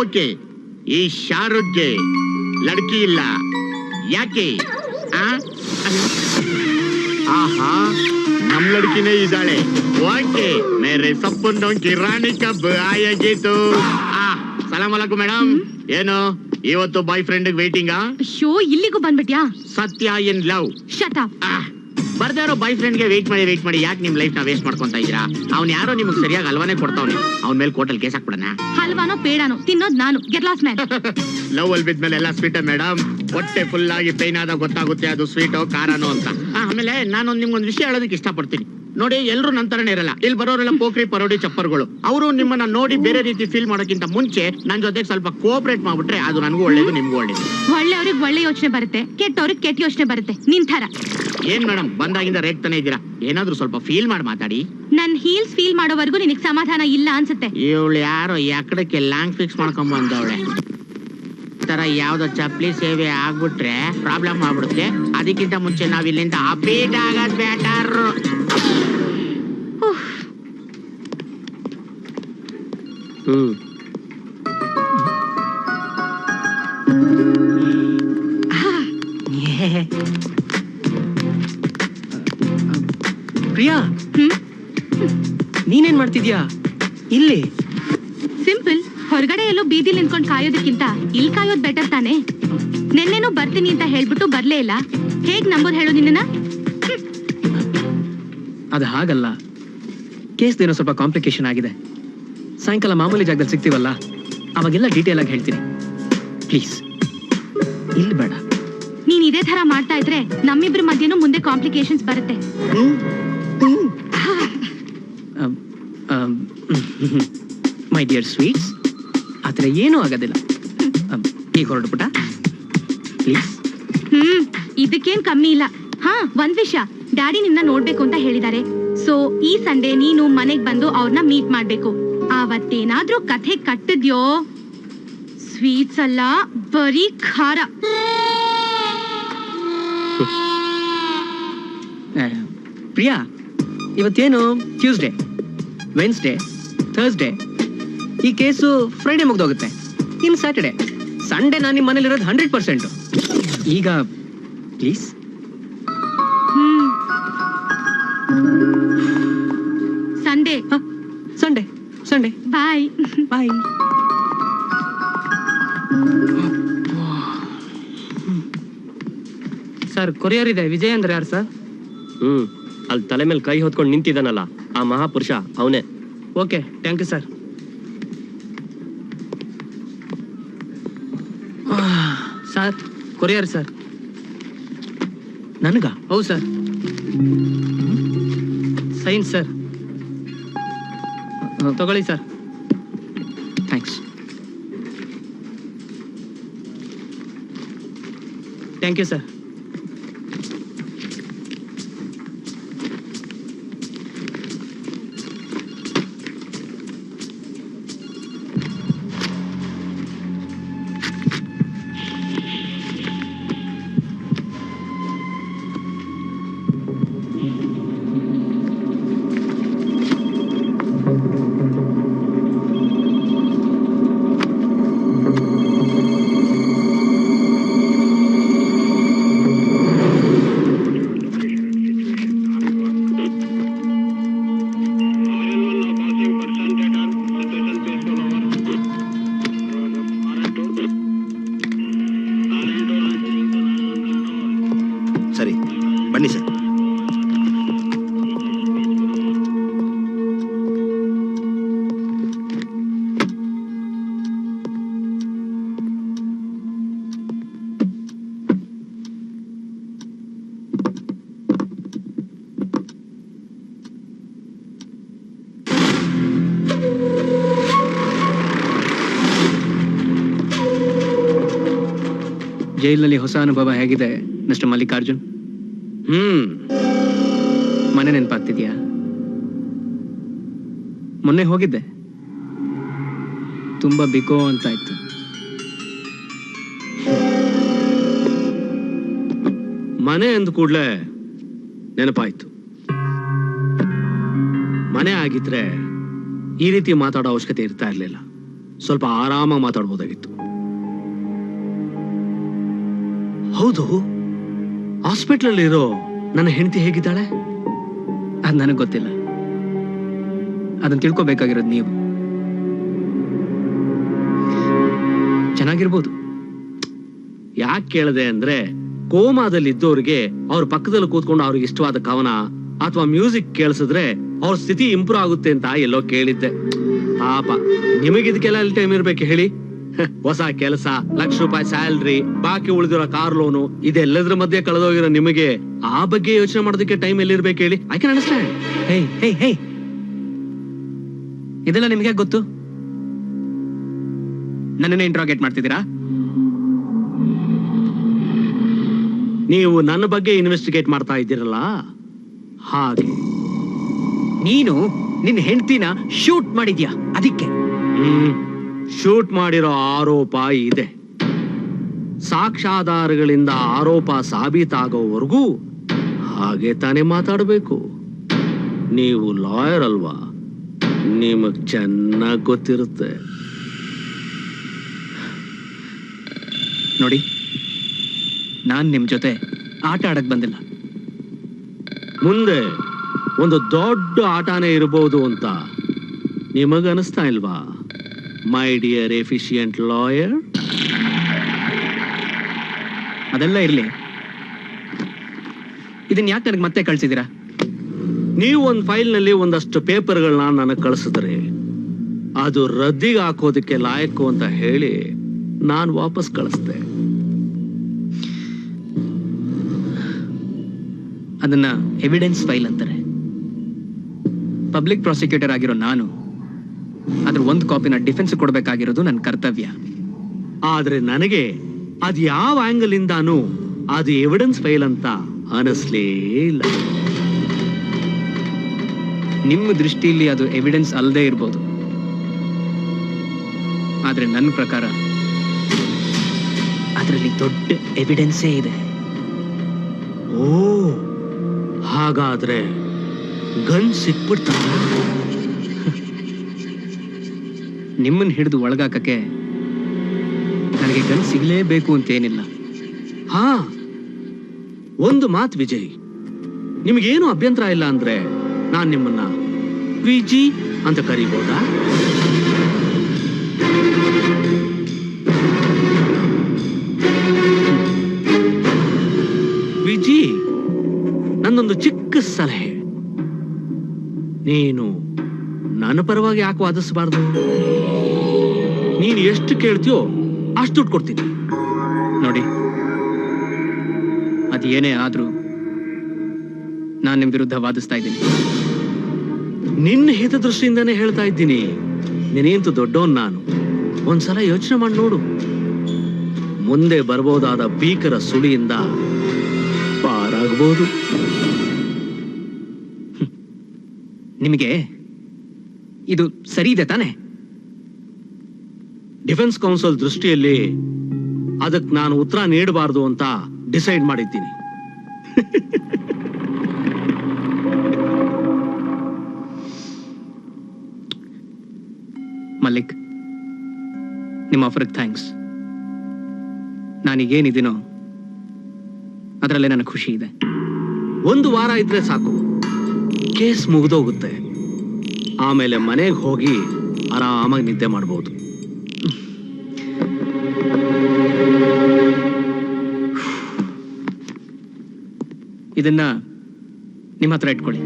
Okay. ಈ ಶಾರುಖ್ಗೆ ಲಡ್ಕಿ ಇಲ್ಲ, ಯಾಕೆ? ಆಹಾ, ನಮ್ ಲಡ್ಕಿನೇ ಇದ್ದಾಳೆ. ಓಕೆ, ಮೇರೆ ಸಪ್ಪುಂದು ಕಿರಾಣಿ ಕಬ್ ಆಯಾಗಿತ್ತು. ಸಲಾಮ್ ಅಲೈಕುಂ ಮೇಡಮ್. ಏನು ಇವತ್ತು ಬಾಯ್ ಫ್ರೆಂಡ್ ವೇಟಿಂಗಾ? ಶೋ ಇಲ್ಲಿಗೂ ಬಂದ್ಬಿಟ್ಯಾ? ಸತ್ಯ ಇನ್ ಲವ್. Shut up. ಬರ್ದೇ ಇರೋ ಬಾಯ್ ಫ್ರೆಂಡ್ಗೆ ವೇಟ್ ಮಾಡಿ ಯಾಕೆ ನಿಮ್ ಲೈಫ್ ನ ವೇಸ್ಟ್ ಮಾಡ್ಕೊಂತ ಇದ್ದೀರಾ? ಅವ್ನ್ ಯಾರೋ ನಿಮ್ಗೆ ಸರಿಯಾಗಿ ಹಲ್ವಾನೇ ಕೊಡ್ತಾವ್ನೆ. ಅವ್ನ ಮೇಲೆ ಕೋರ್ಟಲ್ ಕೇಸ್ ಹಾಕ್ಬಿಡಣ. ಹಲ್ವಾನೋ ಪೇಡಾನೋ ತಿನ್ನೋದ್ ನಾನು. Get lost man. ಲವ್ ಅಲ್ಲಿ ಬಿದ್ಮೇಲೆ ಎಲ್ಲ ಸ್ವೀಟ್ ಮೇಡಮ್. ಹೊಟ್ಟೆ ಫುಲ್ ಆಗಿ ಪೈನ್ ಆದಾಗ ಗೊತ್ತಾಗುತ್ತೆ ಅದು ಸ್ವೀಟೋ ಖಾರನೋ ಅಂತ. ಆಮೇಲೆ ನಾನು ನಿಮ್ಗೊಂದು ವಿಷಯ ಹೇಳೋದಕ್ಕೆ ಇಷ್ಟಪಡ್ತೀನಿ. ನೋಡಿ, ಎಲ್ರು ನಂತರನೇ ಇರಲ್ಲ. ಇಲ್ಲಿ ಬರೋರೆಲ್ಲ ಪೋಖ್ರಿ ಪರೋಡಿ ಚಪ್ಪರ್ಗಳು. ಅವರು ನಿಮ್ಮನ್ನ ನೋಡಿ ಬೇರೆ ರೀತಿ ಫೀಲ್ ಮಾಡೋಕ್ಕಿಂತ ಮುಂಚೆ ನನ್ ಜೊತೆಗೆ ಸ್ವಲ್ಪ ಕೋಆಪರೇಟ್ ಮಾಡ್ಬಿಟ್ರೆ ಅದು ನನಗೂ ಒಳ್ಳೇದು, ನಿಮ್ಗೂ ಒಳ್ಳೇದು. ಒಳ್ಳೆಯವ್ರಿಗೆ ಒಳ್ಳೆ ಯೋಚನೆ ಬರುತ್ತೆ, ಕೆಟ್ಟವ್ರಿಗೆ ಕೆಟ್ಟ ಯೋಚನೆ ಬರುತ್ತೆ. ನಿನ್ ತರ ಏನ್ ಮೇಡಮ್ ಬಂದಾಗಿಂದ ರೇಗ್ತಾನೆ ಇದ್ದೀರಾ? ಏನಾದ್ರೂ ಸ್ವಲ್ಪ ಫೀಲ್ ಮಾಡಿ ಮಾತಾಡಿ. ನನ್ ಹೀಲ್ಸ್ ಫೀಲ್ ಮಾಡೋವರೆಗೂ ನಿನಗೆ ಸಮಾಧಾನ ಇಲ್ಲ ಅನ್ಸುತ್ತೆ. ಇವಳು ಯಾರೋ ಎಕಡಕ್ಕೆ ಲಾಂಗ್ ಫಿಕ್ಸ್ ಮಾಡ್ಕೊಂಡ್ ಬಂದವಳೆ. ತರ ಯಾವ್ದೋ ಚಪ್ಲಿ ಸೇವೆ ಆಗ್ಬಿಟ್ರೆ ಪ್ರಾಬ್ಲಮ್ ಆಗ್ಬಿಡುತ್ತೆ. ಅದಕ್ಕಿಂತ ಮುಂಚೆ ನಾವ್ ಇಲ್ಲಿಂದ ಅಪೀಟ್ ಆಗೋದ್ ಬೆಟರ್. ಪ್ರಿಯಾ, ನೀನೇನ್ ಮಾಡ್ತಿದ್ಯಾ ಇಲ್ಲಿ? ಸಿಂಪಲ್. ಹೊರಗಡೆ ಎಲ್ಲೋ ಬೀದಿಲಿ ನಿಂತ್ಕೊಂಡು ಕಾಯೋದಕ್ಕಿಂತ ಇಲ್ಲಿ ಕಾಯೋದ್ ಬೆಟರ್ ತಾನೆ. ನೆನ್ನೆನೂ ಬರ್ತೀನಿ ಅಂತ ಹೇಳ್ಬಿಟ್ಟು ಬರ್ಲೇ ಇಲ್ಲ. ಹೇಗ್ ನಂಬೋದ್ ಹೇಳೋ ನಿನ್ನ? ಅದು ಹಾಗಲ್ಲ, ಕೇಸ್ ಏನೋ ಸ್ವಲ್ಪ ಕಾಂಪ್ಲಿಕೇಶನ್ ಆಗಿದೆ. ಸಾಯಂಕಾಲ ಮಾಮೂಲಿ ಜಾಗದಲ್ಲಿ ಸಿಗ್ತೀವಲ್ಲ, ಅವಾಗೆಲ್ಲ ಡೀಟೇಲ್ ಆಗಿ ಹೇಳ್ತೀನಿ. ಪ್ಲೀಸ್ ಇಲ್ಲಿ ಬೇಡ. ನೀನ್ ಇದೇ ತರ ಮಾಡ್ತಾ ಇದ್ರೆ ನಮ್ಮಿಬ್ರ ಮಧ್ಯನೂ ಮುಂದೆ ಕಾಂಪ್ಲಿಕೇಶನ್ಸ್ ಬರುತ್ತೆ. ಮೈ ಡಿಯರ್ ಸ್ವೀಟ್ಸ್, ಆತರ ಏನೂ ಆಗೋದಿಲ್ಲ. ಈಗ ಹೊರಡ್ಬಿಟ್ಟ ಪ್ಲೀಸ್. ಇದಕ್ಕೇನ್ ಕಮ್ಮಿ ಇಲ್ಲ. ಹಾ, ಒಂದ್ ವಿಷಯ, ಡ್ಯಾಡಿ ನಿನ್ನ ನೋಡ್ಬೇಕು ಅಂತ ಹೇಳಿದ್ದಾರೆ. ಸೊ ಈ ಸಂಡೇ ನೀನು ಮನೆಗ್ ಬಂದು ಅವ್ರನ್ನ ಮೀಟ್ ಮಾಡ್ಬೇಕು. ಅವತ್ತೇನಾದ್ರೂ ಕಥೆ ಕಟ್ಟಿದ್ಯೋ, ಸ್ವೀಟ್ಸ್ ಅಲ್ಲ ಬರೀ ಖಾರ. ಪ್ರಿಯಾ, ಇವತ್ತೇನು ಟ್ಯೂಸ್ಡೇ, ವೆನ್ಸ್ಡೇ, ಥರ್ಸ್ಡೇ. ಈ ಕೇಸು ಫ್ರೈಡೇ ಮುಗ್ದೋಗುತ್ತೆ. ಇನ್ನು ಸ್ಯಾಟರ್ಡೇ, ಸಂಡೇ ನಾನು ನಿಮ್ಮ ಮನೇಲಿರೋದು 100%. ಈಗ please. Sunday Sunday Sunday bye bye. Sir, courier ಇದೆ. ವಿಜಯ್ ಅಂದ್ರೆ ಯಾರು ಸರ್? ಅಲ್ಲಿ ತಲೆ ಮೇಲೆ ಕೈ ಹೊತ್ಕೊಂಡು ನಿಂತಿದ್ದಾನಲ್ಲ, ಆ ಮಹಾಪುರುಷ ಅವನೇ. Okay, thank you sir. Sir, courier sir. ನನಗ? ಹೌದು ಸರ್. Signs sir. ತಗೊಳ್ಳಿ sir. Thanks. Thank you sir. ಸರಿ, ಬನ್ನಿ ಸರ್. ಜೈಲಿನಲ್ಲಿ ಹೊಸ ಅನುಭವ ಹೇಗಿದೆ ಮಿಸ್ಟರ್ ಮಲ್ಲಿಕಾರ್ಜುನ್? ಮನೆ ನೆನಪಾಗ್ತಿದ್ಯಾ? ಮೊನ್ನೆ ಹೋಗಿದ್ದೆ, ತುಂಬಾ ಬಿಕೋ ಅಂತ ಆಯ್ತು. ಮನೆ ಅಂದ ಕೂಡ್ಲೆ ನೆನಪಾಯ್ತು. ಮನೆ ಆಗಿದ್ರೆ ಈ ರೀತಿ ಮಾತಾಡೋ ಅವಶ್ಯಕತೆ ಇರ್ತಾ ಇರ್ಲಿಲ್ಲ. ಸ್ವಲ್ಪ ಆರಾಮಾಗಿ ಮಾತಾಡ್ಬೋದಾಗಿತ್ತು. ಹೌದು, ಹಾಸ್ಪಿಟ್ಲಲ್ಲಿ ಇರೋ ನನ್ನ ಹೆಂಡತಿ ಹೇಗಿದ್ದಾಳೆ? ಅದು ನನಗೆ ಗೊತ್ತಿಲ್ಲ. ಅದನ್ನ ತಿಳ್ಕೊಬೇಕಾಗಿರೋದು ನೀವು. ಚೆನ್ನಾಗಿರ್ಬೋದು. ಯಾಕೆ ಕೇಳಿದೆ ಅಂದ್ರೆ, ಕೋಮಾದಲ್ಲಿ ಇದ್ದವ್ರಿಗೆ ಅವ್ರ ಪಕ್ಕದಲ್ಲಿ ಕೂತ್ಕೊಂಡು ಅವ್ರಿಗೆ ಇಷ್ಟವಾದ ಕವನ ಅಥವಾ ಮ್ಯೂಸಿಕ್ ಕೇಳಿಸಿದ್ರೆ ಅವ್ರ ಸ್ಥಿತಿ ಇಂಪ್ರೂವ್ ಆಗುತ್ತೆ ಅಂತ ಎಲ್ಲೋ ಕೇಳಿದ್ದೆ. ಪಾಪ ನಿಮಗೆ ಇದಕ್ಕೆಲ್ಲ ಅಲ್ಲಿ ಟೈಮ್ ಇರ್ಬೇಕು ಹೇಳಿ? ಹೊಸ ಕೆಲಸ, ₹1,00,000 ಸ್ಯಾಲ್ರಿ, ಬಾಕಿ ಉಳಿದಿರೋ ಕಾರ್ ಲೋನು, ಇದೆಲ್ಲದ್ರ ಮಧ್ಯೆ ಕಳೆದೋಗಿರೋ ನಿಮಗೆ ಆ ಬಗ್ಗೆ ಯೋಚನೆ ಮಾಡೋದಕ್ಕೆ ಟೈಮ್ ಎಲ್ಲಿರ್ಬೇಕು ಹೇಳಿ? I can understand. ಹೇ, ಇದೆಲ್ಲ ನಿಮ್ಗೆ ಗೊತ್ತು? ನನ್ನನ್ನು ಇಂಟ್ರಾಗೇಟ್ ಮಾಡ್ತಿದ್ದೀರಾ? ನೀವು ನನ್ನ ಬಗ್ಗೆ ಇನ್ವೆಸ್ಟಿಗೇಟ್ ಮಾಡ್ತಾ ಇದ್ದೀರಲ್ಲ ಹಾಗೆ. ನೀನು ನಿನ್ನ ಹೆಂಡತಿನ ಶೂಟ್ ಮಾಡಿದ್ಯಾ, ಅದಕ್ಕೆ. ಶೂಟ್ ಮಾಡಿರೋ ಆರೋಪ ಇದೆ. ಸಾಕ್ಷ್ಯಾಧಾರಗಳಿಂದ ಆರೋಪ ಸಾಬೀತಾಗೋವರೆಗೂ ಹಾಗೆ ತಾನೇ ಮಾತಾಡಬೇಕು. ನೀವು ಲಾಯರ್ ಅಲ್ವಾ, ನಿಮಗ್ ಚೆನ್ನಾಗಿ ಗೊತ್ತಿರುತ್ತೆ. ನೋಡಿ, ನಾನ್ ನಿಮ್ ಜೊತೆ ಆಟ ಆಡಕ್ ಬಂದಿಲ್ಲ. ಮುಂದೆ ಒಂದು ದೊಡ್ಡ ಆಟನೇ ಇರಬಹುದು ಅಂತ ನಿಮಗನಿಸ್ತಾ ಇಲ್ವಾ, ಮೈ ಡಿಯರ್ ಎಫಿಷಿಯಂಟ್ ಲಾಯರ್? ಅದೆಲ್ಲ ಇರ್ಲಿ, ಇದನ್ನ ಯಾಕೆ ನನಗೆ ಮತ್ತೆ ಕಳ್ಸಿದ್ದೀರಾ? ನೀವು ಒಂದು ಫೈಲ್ನಲ್ಲಿ ಒಂದಷ್ಟು ಪೇಪರ್ಗಳನ್ನ ನನಗೆ ಕಳಿಸಿದ್ರೆ ಅದು ರದ್ದಿಗೆ ಹಾಕೋದಕ್ಕೆ ಲಾಯಕ್ಕು ಅಂತ ಹೇಳಿ ನಾನು ವಾಪಸ್ ಕಳಿಸ್ದೆ. ಅದನ್ನ ಎವಿಡೆನ್ಸ್ ಫೈಲ್ ಅಂತಾರೆ. ಪಬ್ಲಿಕ್ ಪ್ರಾಸಿಕ್ಯೂಟರ್ ಆಗಿರೋ ನಾನು ಅದ್ರ ಒಂದು ಕಾಪಿನ ಡಿಫೆನ್ಸ್ ಕೊಡ್ಬೇಕಾಗಿರೋದು ನನ್ನ ಕರ್ತವ್ಯ. ಆದ್ರೆ ನನಗೆ ಅದು ಯಾವ ಆಂಗಲ್ ಇಂದಾನು ಅದು ಎವಿಡೆನ್ಸ್ ಫೈಲ್ ಅಂತ ಅನಿಸ್ಲೇ ಇಲ್ಲ. ನಿಮ್ಮ ದೃಷ್ಟಿಯಲ್ಲಿ ಅದು ಎವಿಡೆನ್ಸ್ ಅಲ್ಲದೆ ಇರ್ಬೋದು, ಆದ್ರೆ ನನ್ನ ಪ್ರಕಾರ ಅದರಲ್ಲಿ ದೊಡ್ಡ ಎವಿಡೆನ್ಸೇ ಇದೆ. ಓ, ಹಾಗಾದ್ರೆ ಗನ್ ಸಿಕ್ಬಿಡ್ತಾ? ನಿಮ್ಮನ್ನ ಹಿಡಿದು ಒಳಗಾಕಕ್ಕೆ ನನಗೆ ಗನ್ ಸಿಗಲೇಬೇಕು ಅಂತೇನಿಲ್ಲ. ಹಾ, ಒಂದು ಮಾತು ವಿಜಯ್, ನಿಮಗೇನು ಅಭ್ಯಂತರ ಇಲ್ಲ ಅಂದ್ರೆ ನಾನ್ ನಿಮ್ಮನ್ನ ವಿಜಿ ಅಂತ ಕರೀಬೋದಾ? ವಿಜಿ, ನನ್ನೊಂದು ಚಿಕ್ಕ ಸಲಹೆ. ನೀನು ನನ್ನ ಪರವಾಗಿ ಯಾಕೆ ವಾದಿಸಬಾರ್ದು? ನೀನು ಎಷ್ಟು ಕೇಳ್ತೀಯೋ ಅಷ್ಟು ದುಡ್ಡು ಕೊಡ್ತೀನಿ. ನೋಡಿ, ಅದೇನೇ ಆದ್ರೂ ನಾನು ನಿಮ್ ವಿರುದ್ಧ ವಾದಿಸ್ತಾ ಇದ್ದೀನಿ. ನಿನ್ನ ಹಿತದೃಷ್ಟಿಯಿಂದನೇ ಹೇಳ್ತಾ ಇದ್ದೀನಿ. ನೀನೇಂತೂ ದೊಡ್ಡವನ್ ನಾನು. ಒಂದ್ಸಲ ಯೋಚನೆ ಮಾಡಿ ನೋಡು, ಮುಂದೆ ಬರ್ಬೋದಾದ ಭೀಕರ ಸುಳಿಯಿಂದ ಪಾರಾಗಬಹುದು. ನಿಮಗೆ ಇದು ಸರಿ ಇದೆ ತಾನೆ? ಡಿಫೆನ್ಸ್ ಕೌನ್ಸಿಲ್ ದೃಷ್ಟಿಯಲ್ಲಿ ಅದಕ್ಕೆ ನಾನು ಉತ್ತರ ನೀಡಬಾರ್ದು ಅಂತ ಡಿಸೈಡ್ ಮಾಡಿದ್ದೀನಿ. ಮಲ್ಲಿಕ್, ನಿಮ್ಮ ಆಫರ್ಗೆ ಥ್ಯಾಂಕ್ಸ್. ನಾನೀಗೇನಿದ್ದೀನೋ ಅದರಲ್ಲೇ ನನಗೆ ಖುಷಿ ಇದೆ. ಒಂದು ವಾರ ಇದ್ರೆ ಸಾಕು, ಕೇಸ್ ಮುಗಿದೋಗುತ್ತೆ. ಆಮೇಲೆ ಮನೆಗೆ ಹೋಗಿ ಆರಾಮಾಗಿ ನಿದ್ದೆ ಮಾಡ್ಬೋದು. ಇದನ್ನ ನಿಮ್ಮ ಹತ್ರ ಇಟ್ಕೊಳ್ಳಿ,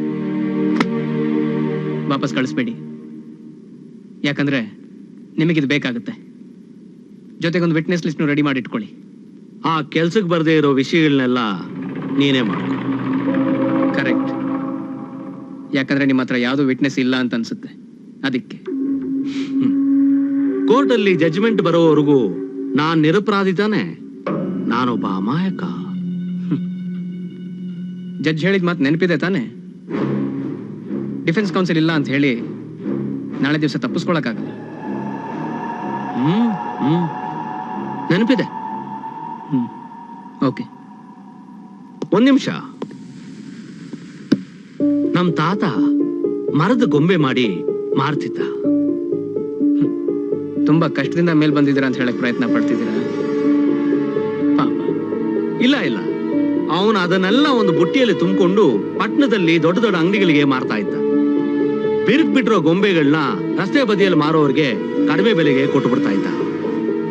ವಾಪಸ್ ಕಳಿಸ್ಬೇಡಿ. ಯಾಕಂದ್ರೆ ನಿಮಗಿದು ಬೇಕಾಗುತ್ತೆ. ಜೊತೆಗೊಂದು ವಿಟ್ನೆಸ್ ಲಿಸ್ಟ್ನು ರೆಡಿ ಮಾಡಿ ಇಟ್ಕೊಳ್ಳಿ. ಆ ಕೆಲ್ಸಕ್ಕೆ ಬರದೇ ಇರೋ ವಿಷಯಗಳನ್ನೆಲ್ಲ ನೀನೇ ಮಾಡ್ಕೊ. ಕರೆಕ್ಟ್. ಯಾಕಂದ್ರೆ ನಿಮ್ಮ ಹತ್ರ ಯಾವುದೋ ವಿಟ್ನೆಸ್ ಇಲ್ಲ ಅಂತ ಅನ್ಸುತ್ತೆ, ಅದಕ್ಕೆ. ಕೋರ್ಟಲ್ಲಿ ಜಡ್ಜ್ಮೆಂಟ್ ಬರೋವರೆಗೂ ನಾನ್ ನಿರಪರಾಧಿ ತಾನೆ? ನಾನೊಬ್ಬ ಅಮಾಯಕ. ಜಡ್ಜ್ ಹೇಳಿದ ಮಾತು ನೆನಪಿದೆ ತಾನೆ? ಡಿಫೆನ್ಸ್ ಕೌನ್ಸಿಲ್ ಇಲ್ಲ ಅಂತ ಹೇಳಿ ನಾಳೆ ದಿವಸ ತಪ್ಪಿಸ್ಕೊಳಕ್ಕಾಗಲ್ಲ. ನೆನಪಿದೆ. ಓಕೆ, ಒಂದ್ ನಿಮಿಷ. ನಮ್ ತಾತ ಮರದ ಗೊಂಬೆ ಮಾಡಿ ಮಾರ್ತಿದ್ದ. ತುಂಬಾ ಕಷ್ಟದಿಂದ ಮೇಲ್ ಬಂದಿದ್ದೀರಾ ಅಂತ ಹೇಳಕ್ ಪ್ರಯತ್ನ ಪಡ್ತಿದ್ದೀರಾ? ಪಾಪ. ಇಲ್ಲ ಇಲ್ಲ, ಅವನು ಅದನ್ನೆಲ್ಲ ಒಂದು ಬುಟ್ಟಿಯಲ್ಲಿ ತುಂಬಿಕೊಂಡು ಪಟ್ಟಣದಲ್ಲಿ ದೊಡ್ಡ ದೊಡ್ಡ ಅಂಗಡಿಗಳಿಗೆ ಮಾರ್ತಾ ಇದ್ದ. ಬಿರುಕ್ ಬಿಟ್ಟಿರೋ ಗೊಂಬೆಗಳನ್ನ ರಸ್ತೆ ಬದಿಯಲ್ಲಿ ಮಾರೋರ್ಗೆ ಕಡಿಮೆ ಬೆಲೆಗೆ ಕೊಟ್ಟು ಬಿಡ್ತಾ ಇದ್ದ.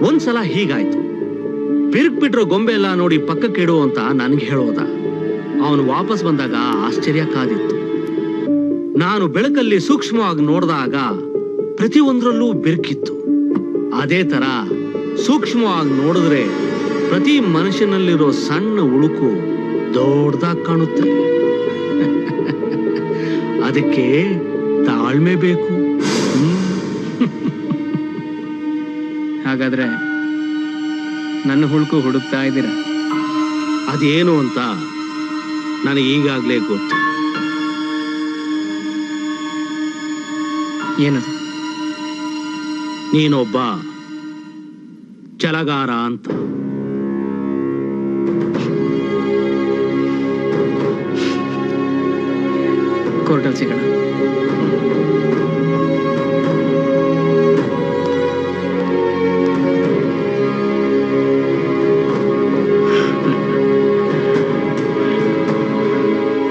ಒಂದ್ಸಲ ಹೀಗಾಯ್ತು. ಬಿರುಕ್ ಬಿಟ್ಟಿರೋ ಗೊಂಬೆ ಎಲ್ಲ ನೋಡಿ ಪಕ್ಕಕ್ಕೆ ಇಡು ಅಂತ ನನ್ಗೆ ಹೇಳೋದ. ಅವನು ವಾಪಸ್ ಬಂದಾಗ ಆಶ್ಚರ್ಯ ಕಾದಿತ್ತು. ನಾನು ಬೆಳಕಲ್ಲಿ ಸೂಕ್ಷ್ಮವಾಗಿ ನೋಡಿದಾಗ ಪ್ರತಿಯೊಂದರಲ್ಲೂ ಬಿರುಕಿತ್ತು. ಅದೇ ತರ ಸೂಕ್ಷ್ಮವಾಗಿ ನೋಡಿದ್ರೆ ಪ್ರತಿ ಮನುಷ್ಯನಲ್ಲಿರೋ ಸಣ್ಣ ಉಳುಕು ದೊಡ್ಡದಾಗಿ ಕಾಣುತ್ತೆ. ಅದಕ್ಕೆ ತಾಳ್ಮೆ ಬೇಕು. ಹಾಗಾದ್ರೆ ನನ್ನ ಹುಡುಕು ಹುಡುಕ್ತಾ ಇದ್ದೀರಾ? ಅದೇನು ಅಂತ ನನಗೆ ಈಗಾಗ್ಲೇ ಗೊತ್ತು. ಏನದು? ನೀನೊಬ್ಬ ಛಲಗಾರ ಅಂತ. ಕೋರ್ಟಲ್ಲಿ ಸಿಗೋಣ.